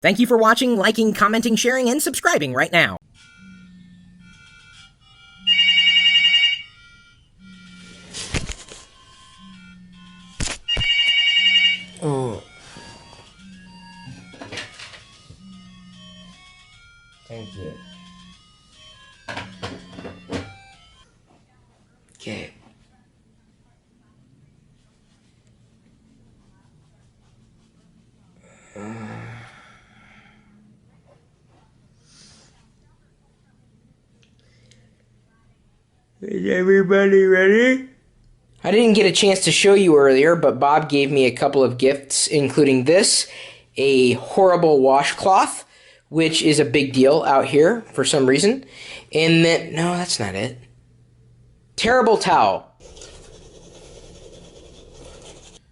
Thank you for watching, liking, commenting, sharing, and subscribing right now. Oh. Thank you. Okay. Is everybody ready? I didn't get a chance to show you earlier, but Bob gave me a couple of gifts, including this, a horrible washcloth, which is a big deal out here for some reason. And then, no, that's not it. Terrible towel.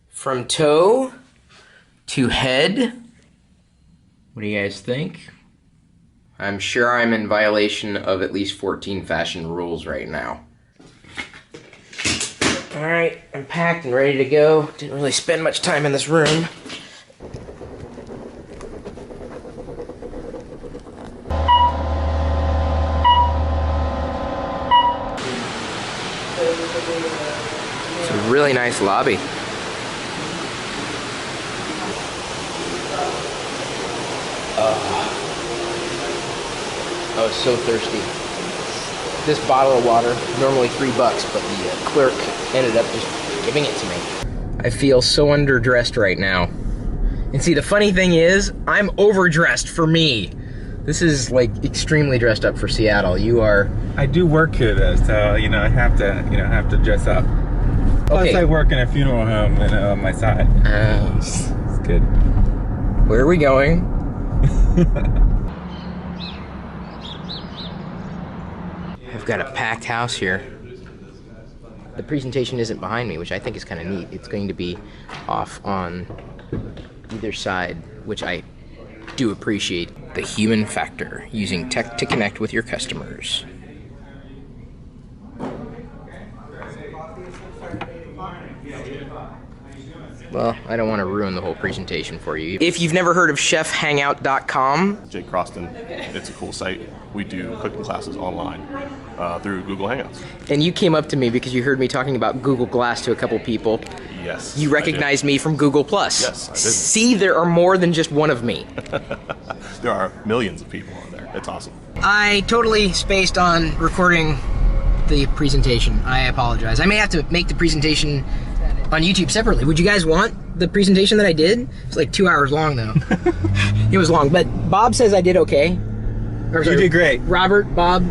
From toe to head. What do you guys think? I'm sure I'm in violation of at least 14 fashion rules right now. Alright, I'm packed and ready to go. Didn't really spend much time in this room. It's a really nice lobby. I was so thirsty. This bottle of water, normally $3, but the clerk ended up just giving it to me. I feel so underdressed right now. And see, the funny thing is, I'm overdressed for me. This is like extremely dressed up for Seattle. You are... I do work here though, so I have to dress up. Plus, Okay. I work in a funeral home and on my side. It's good. Where are we going? I've got a packed house here. The presentation isn't behind me, which I think is kind of neat. It's going to be off on either side, which I do appreciate. The human factor, using tech to connect with your customers. Well, I don't want to ruin the whole presentation for you. If you've never heard of chefhangout.com, Jake Croston, it's a cool site. We do cooking classes online through Google Hangouts. and you came up to me because you heard me talking about Google Glass to a couple people. Yes. You recognized me from Google Plus. Yes, I did. See, there are more than just one of me. There are millions of people on there. It's awesome. I totally spaced on recording the presentation. I apologize. I may have to make the presentation on YouTube separately. Would you guys want the presentation that I did? It's like 2 hours long though. It was long, but Bob says I did okay. Or, You did great. Robert, Bob.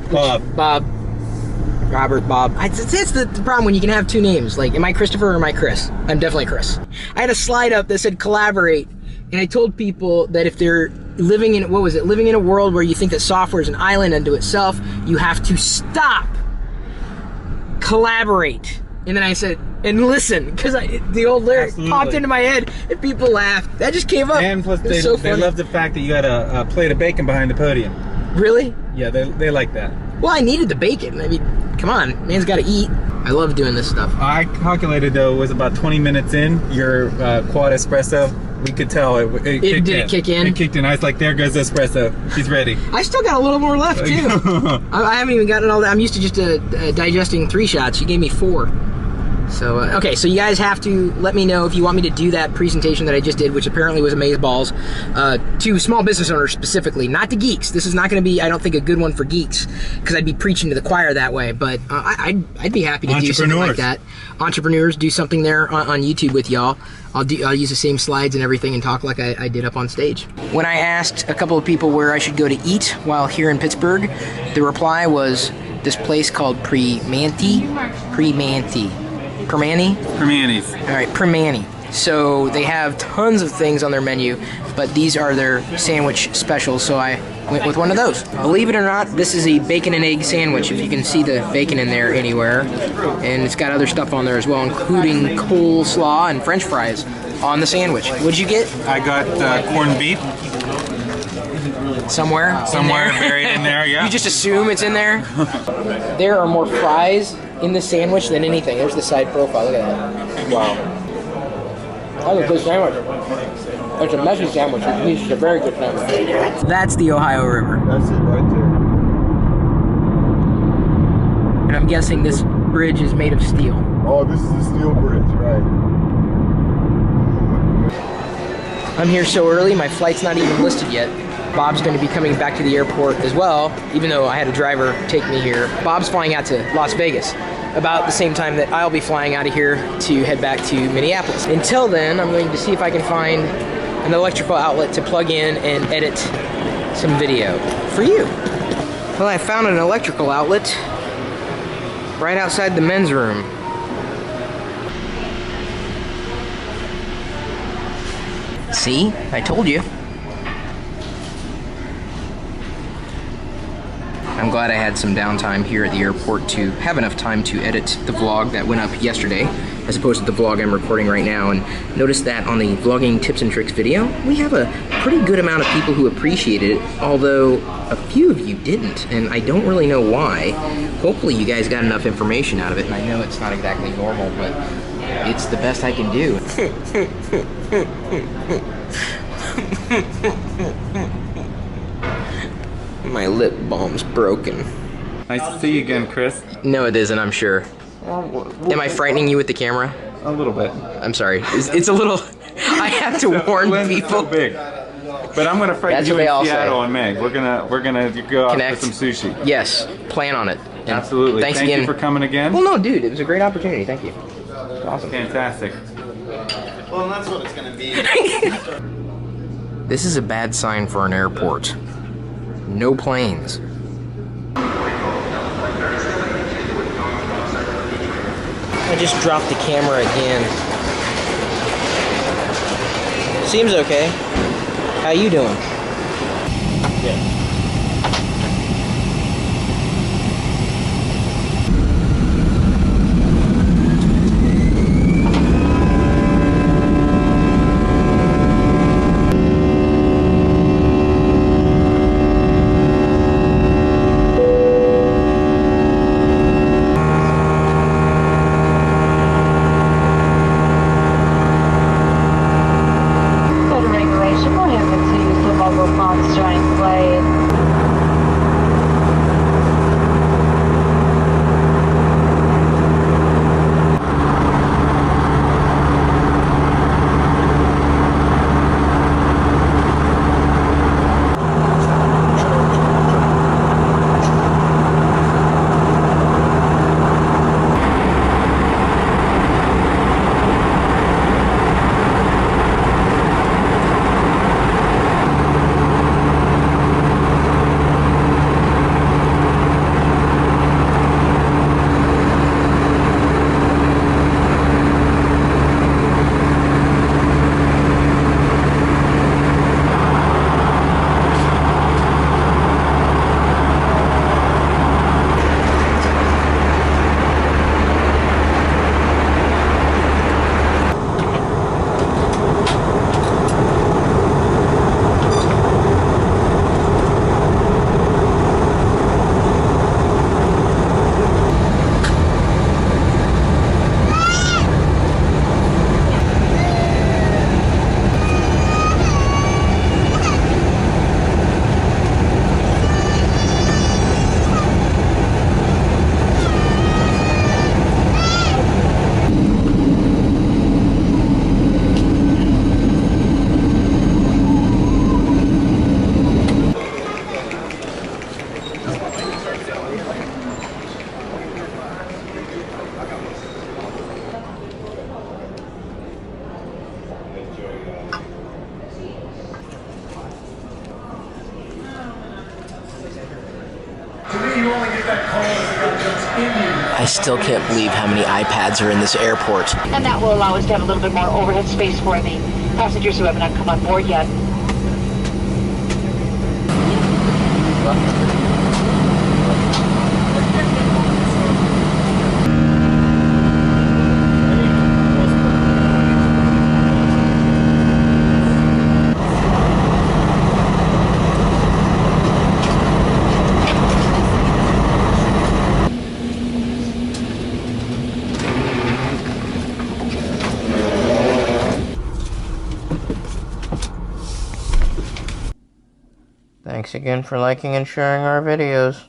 Robert, Bob. That's the problem when you can have two names. Like, am I Christopher or am I Chris? I'm definitely Chris. I had a slide up that said collaborate, and I told people that if they're living in, living in a world where you think that software is an island unto itself, you have to stop. Collaborate. And then I said, and listen, because the old lyric popped into my head, and people laughed. That just came up. And plus, they funny. love the fact that you got a plate of bacon behind the podium. Really? Yeah, they like that. Well, I needed the bacon. I mean, come on, man's got to eat. I love doing this stuff. I calculated though, it was about 20 minutes in, your quad espresso, we could tell it Did it kick in? It kicked in. I was like, there goes the espresso. She's ready. I still got a little more left, too. I haven't even gotten all that. I'm used to just digesting 3 shots. You gave me 4. So, okay, so you guys have to let me know if you want me to do that presentation that I just did, which apparently was amazeballs, to small business owners specifically, not to geeks. This is not going to be, I don't think, a good one for geeks, because I'd be preaching to the choir that way, but I'd be happy to do something like that. Entrepreneurs, do something there on YouTube with y'all. I'll use the same slides and everything and talk like I did up on stage. When I asked a couple of people where I should go to eat while here in Pittsburgh, the reply was this place called Primanti. Permanis. All right, Primanti. So they have tons of things on their menu, but these are their sandwich specials, so I went with one of those. Believe it or not, this is a bacon and egg sandwich, if you can see the bacon in there anywhere. And it's got other stuff on there as well, including coleslaw and french fries on the sandwich. What'd you get? I got corned beef. Somewhere Buried in there, yeah. You just assume it's in there? There are more fries in the sandwich than anything. There's the side profile, look at that. Wow. That was a good sandwich. It's a messy sandwich. It's a very good sandwich. That's the Ohio River. That's it right there. And I'm guessing this bridge is made of steel. Oh, this is the steel bridge, right? I'm here so early, my flight's not even listed yet. Bob's going to be coming back to the airport as well, even though I had a driver take me here. Bob's flying out to Las Vegas about the same time that I'll be flying out of here to head back to Minneapolis. Until then, I'm going to see if I can find an electrical outlet to plug in and edit some video for you. Well, I found an electrical outlet right outside the men's room. See? I told you. I'm glad I had some downtime here at the airport to have enough time to edit the vlog that went up yesterday, as opposed to the vlog I'm recording right now. And notice that on the vlogging tips and tricks video, we have a pretty good amount of people who appreciated it, although a few of you didn't, and I don't really know why. Hopefully you guys got enough information out of it, and I know it's not exactly normal, but it's the best I can do. My lip balm's broken. Nice to see you again, Chris. No, it isn't, I'm sure. Am I frightening you with the camera? A little bit. I'm sorry. It's a little... I have to warn people. So big. But I'm gonna frighten you in Seattle and Meg. We're gonna go out for some sushi. Yes, plan on it. And absolutely. Thanks Thank again. you for coming again. Well, no, dude, it was a great opportunity. Thank you. Awesome. Fantastic. Well, and that's what it's gonna be. This is a bad sign for an airport. No planes. I just dropped the camera again. Seems okay. How you doing? Yeah. I still can't believe how many iPads are in this airport. And that will allow us to have a little bit more overhead space for the passengers who have not come on board yet. Thanks again for liking and sharing our videos.